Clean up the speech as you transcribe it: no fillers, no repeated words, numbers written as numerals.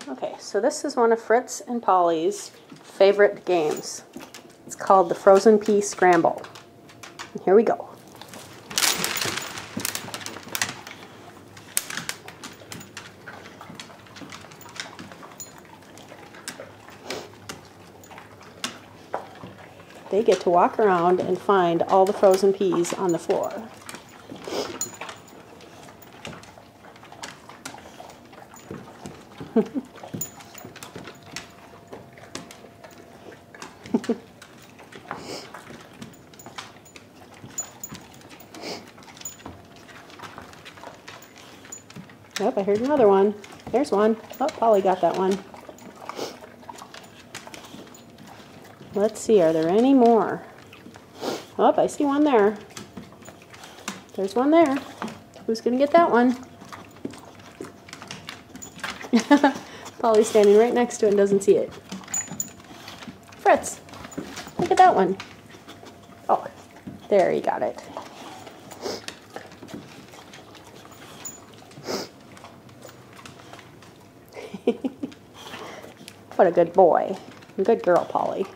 Okay, so this is one of Fritz and Polly's favorite games. It's called the Frozen Pea Scramble. And here we go. They get to walk around and find all the frozen peas on the floor. Yep, I heard another one. There's one. Oh, Polly got that one. Let's see, are there any more? Oh, I see one there. There's one there. Who's going to get that one? Polly's standing right next to it and doesn't see it. Fritz, look at that one. Oh, there, he got it. What a good boy. Good girl, Polly.